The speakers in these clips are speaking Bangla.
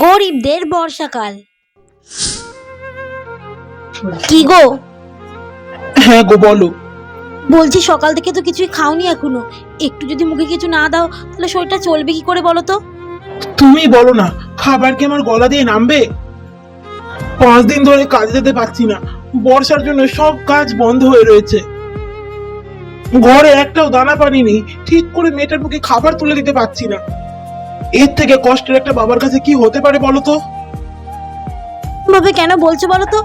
গরিবদের বর্ষাকাল। কি গো? হ্যাঁ গো, বলো। বলছি সকাল থেকে তো কিছুই খাওনি এখনো, একটু যদি মুখে কিছু না দাও তাহলে শরীরটা চলবে কি করে বলো তো? তুমি বলো না, খাবার কি আমার গলা দিয়ে নামবে? 5 দিন ধরে কাজে যেতে পারছি না, বর্ষার জন্য সব কাজ বন্ধ হয়ে রয়েছে। ঘরে একটাও দানা পানি নেই, ঠিক করে মেয়েটার মুখে খাবার তুলে দিতে পারছি না। এর থেকে কষ্টের একটা বাবার কাছে কি হতে পারে বলো তো? ভাবে কেন বলছো বলো তো?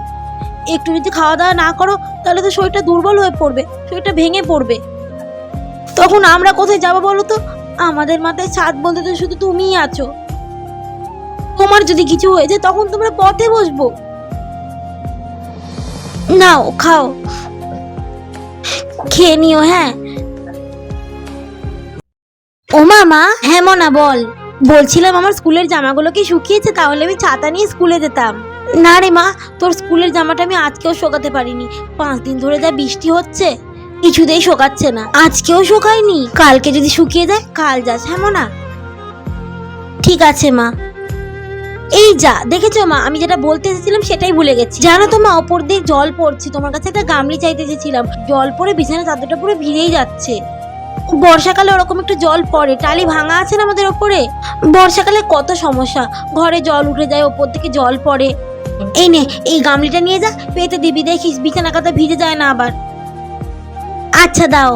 একটু যদি খাওয়া দাওয়া না করো তাহলে তো শরীরটা দুর্বল হয়ে পড়বে, শরীরটা ভেঙে পড়বে। তখন আমরা কোথায় যাবো বলো তো? আমাদের মাথায় ছাদ বলতে তো শুধু তুমিই আছো। তোমার যদি কিছু হয়ে যায় তখন তোমরা পথে বসবো। নাও খাও, খেয়ে নিও। হ্যাঁ ও মামা। হ্যাঁ মনা বল। বলছিলাম আমার স্কুলের জামাগুলো কি শুকিয়েছে? তাহলে আমি ছাতা নিয়ে স্কুলে যেতাম। না রে মা, তোর স্কুলের জামাটা আমি আজকেও শোকাতে পারিনি। 5 দিন ধরে যা বৃষ্টি হচ্ছে, কিছুতেই শোকাচ্ছে না। আজকেও শোকায়নি, কালকে যদি শুকিয়ে যায় কাল যাস। হ্যাঁ মনা, ঠিক আছে মা। এই যা, দেখেছো মা, আমি যেটা বলতে এসেছিলাম সেটাই ভুলে গেছি। জানো তো মা, ওপর দিয়ে জল পড়ছে, তোমার কাছে একটা গামলি চাইতে এসেছিলাম। জল পড়ে বিছানা চাদরটা পুরো ভিজেই যাচ্ছে। বর্ষাকালে ওরকম একটু জল পড়ে, টালি ভাঙা আছে না আমাদের ওপরে। বর্ষাকালে কত সমস্যা, ঘরে জল উঠে যায়, ওপর থেকে জল পড়ে। এই নে, এই গামলিটা নিয়ে যা, পেতে দিবি, দেখিস বিছানা কাঁথা ভিজে যায় না আবার। আচ্ছা দাও।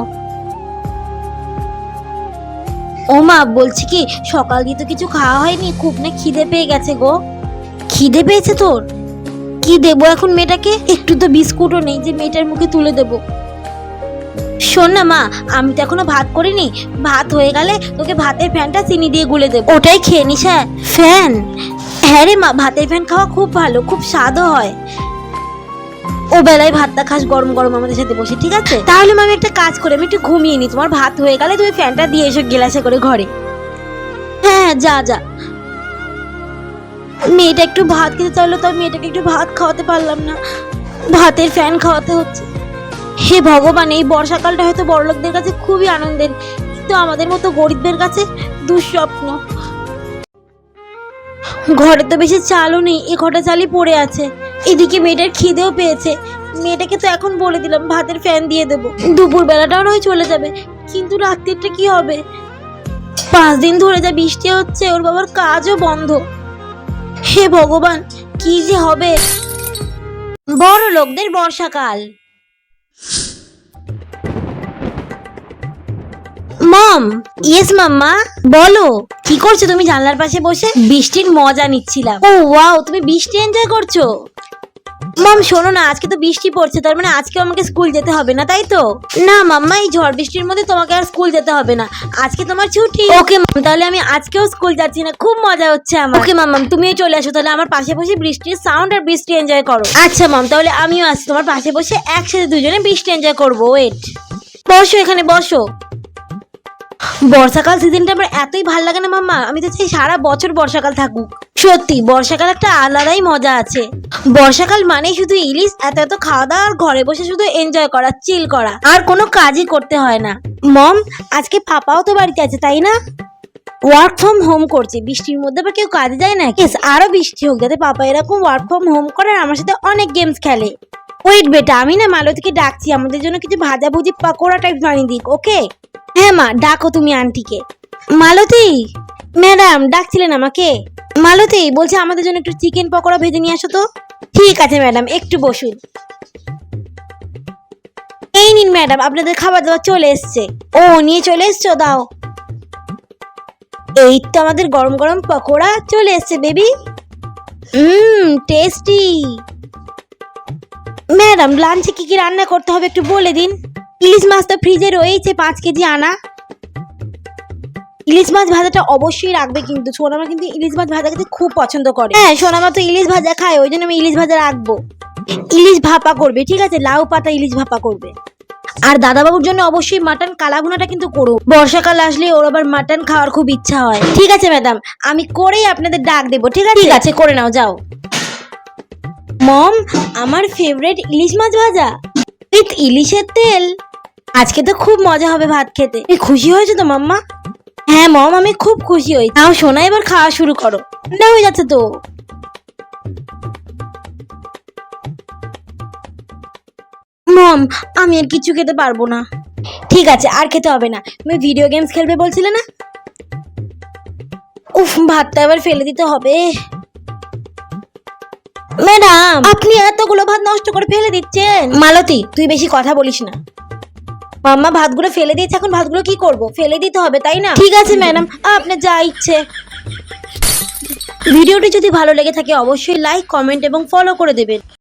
ও মা, বলছি কি, সকাল দিয়ে তো কিছু খাওয়া হয়নি, খুব না খিদে পেয়ে গেছে গো। খিদে পেয়েছে তোর? কি দেবো এখন মেয়েটাকে? একটু তো বিস্কুটও নেই যে মেয়েটার মুখে তুলে দেবো। শোন না মা, আমি তো এখনো ভাত করিনি, ভাত হয়ে গেলে তোকে ভাতের ফ্যানটা চিনি দিয়ে গুলে দেবো, ওটাই খেয়ে নিস। হ্যাঁ ফ্যান? হ্যাঁ রে মা, ভাতের ফ্যান খাওয়া খুব ভালো, খুব স্বাদও হয়। ও বেলায় ভাতটা খাস গরম গরম আমাদের সাথে বসে, ঠিক আছে? তাহলে মা আমি একটা কাজ করে আমি একটু ঘুমিয়ে নি, তোমার ভাত হয়ে গেলে তুমি ফ্যানটা দিয়ে এসো গেলাসে করে ঘরে। হ্যাঁ যা যা। মেয়েটা একটু ভাত খেতে চাইলো, তাই মেয়েটাকে একটু ভাত খাওয়াতে পারলাম না, ভাতের ফ্যান খাওয়াতে হচ্ছে। হে ভগবান, এই বর্ষাকালটা হয়তো বড়লোকদের কাছে খুবই আনন্দের, কিন্তু আমাদের মতো গরিবদের কাছে দুঃস্বপ্ন। ঘরে তো বেশি চালও নেই, এ কটা চালই পড়ে আছে। এদিকে মেয়েটার খিদেও পেয়েছে, মেয়েটাকে তো এখন বলে দিলাম ভাতের ফ্যান দিয়ে দেবো, দুপুর বেলাটাও নয় চলে যাবে, কিন্তু রাত্রিটা কি হবে? 5 দিন ধরে যা বৃষ্টি হচ্ছে, ওর বাবার কাজও বন্ধ। হে ভগবান, কি যে হবে। বড় লোকদের বর্ষাকাল। মম, ইয়েস মাম্মা, বলো। কি করছো তুমি জানলার পাশে বসে? বৃষ্টির মজা নিচ্ছিলাম। ও ওয়াও, তুমি বৃষ্টি এনজয় করছো? মম শোনো না, আজকে তো বৃষ্টি পড়ছে, তার মানে আজকে আমাকে স্কুল যেতে হবে না, তাই তো? না মাম্মা, এই ঝড় বৃষ্টির মধ্যে তোমাকে আর স্কুল যেতে হবে না, আজকে তোমার ছুটি। ওকে মাম, তাহলে আমি আজকেও স্কুল যাচ্ছি না, খুব মজা হচ্ছে আমার। ওকে মাম্মা, তুমিও চলে আসো তাহলে আমার পাশে বসে বৃষ্টির সাউন্ড আর বৃষ্টি এনজয় করো। আচ্ছা মাম, তাহলে আমিও আসছি তোমার পাশে বসে, একসাথে দুজনে বৃষ্টি এনজয় করবো। ওয়েট, বসো এখানে বসো। বর্ষাকাল সিজনটা আমার এতই ভালো লাগে না মাম্মা, আমি তো চাই সারা বছর বর্ষাকাল থাকুক। সত্যি বর্ষাকাল একটা আলাদাই মজা আছে। বর্ষাকাল মানে শুধু ইলিশ, এত এত খাওয়া দাওয়া আর ঘরে বসে শুধু এনজয় করা, চিল করা, আর কোনো কাজই করতে হয় না। মম, আজকে পাপাও তো বাড়িতে আছে তাই না? ওয়ার্ক ফ্রম হোম করছে, বৃষ্টির মধ্যে আবার কেউ কাজে যায় না। আরো বৃষ্টি হোক যাতে পাপা এরকম ওয়ার্ক ফ্রম হোম করে আর আমার সাথে অনেক গেমস খেলে। ওয়েট বেটা, আমি না মালতীকে ডাকছি, আমাদের জন্য কিছু ভাজাভুজি পাকোড়া টাইপ বানিয়ে দিক, ওকে? হ্যাঁ মা, ডাকো তুমি আন্টিকে। মালতী ম্যাডাম ডাকছিলেন আমাকে? মালতী বলছে আমাদের জন্য একটু চিকেন পকোড়া ভেজে নিয়ে আসো তো। ঠিক আছে ম্যাডাম, একটু বসুন। এই নিন ম্যাডাম, আপনাদের খাবার দাবার চলে এসছে। ও নিয়ে চলে এসছো, দাও। এই তো আমাদের গরম গরম পকোড়া চলে এসছে বেবি। টেস্টি। ম্যাডাম লাঞ্চে কি কি রান্না করতে হবে একটু বলে দিন। ইলিশ মাছ তো ফ্রিজে রয়েছে 5 কেজি আনা। ইলিশ মাছ ভাজাটা অবশ্যই রাখবে, কিন্তু সোনামা কিন্তু ইলিশ মাছ ভাজা খেতে খুব পছন্দ করে। হ্যাঁ সোনামা তো ইলিশ ভাজা খায়, ওই জন্য আমি ইলিশ ভাজা রাখবো। ইলিশ ভাপা করবে, ঠিক আছে, লাউ পাতা ইলিশ ভাপা করবে। আর দাদাবাবুর জন্য অবশ্যই মাটন কালাভুনাটা কিন্তু করো, বর্ষাকাল আসলে ওর আবার মাটন খাওয়ার খুব ইচ্ছা হয়। ঠিক আছে ম্যাডাম, আমি করেই আপনাদের ডাক দেবো, ঠিক আছে? ঠিক আছে, করে নাও, যাও। মম, আমার ফেভারিট ইলিশ মাছ ভাজা উইথ ইলিশের তেল। আজকে তো খুব মজা হবে ভাত খেতে। খুশি হয়েছে তো মাম্মা? হ্যাঁ মম, আমি খুব খুশি হই। নাও সোনা, এবার খাওয়া শুরু করো। না হয়ে যাচ্ছে তো। মম, আমি আর কিছু খেতে পারবো না। ঠিক আছে, আর খেতে হবে না। তুমি ভিডিও গেমস খেলবে বলছিলে না? উফ, ভাতটা এবার ফেলে দিতে হবে। ম্যাডাম, আপনি এতগুলো ভাত নষ্ট করে ফেলে দিচ্ছেন। মালতী, তুই বেশি কথা বলিস না। মাম্মা ভাতগুলো ফেলে দিয়েছে, এখন ভাতগুলো কি করব? ফেলে দিতে হবে, তাই না? ঠিক আছে ম্যাডাম, আপনি যা ইচ্ছে। ভিডিওটি যদি ভালো লেগে থাকে অবশ্যই লাইক, কমেন্ট এবং ফলো করে দেবেন।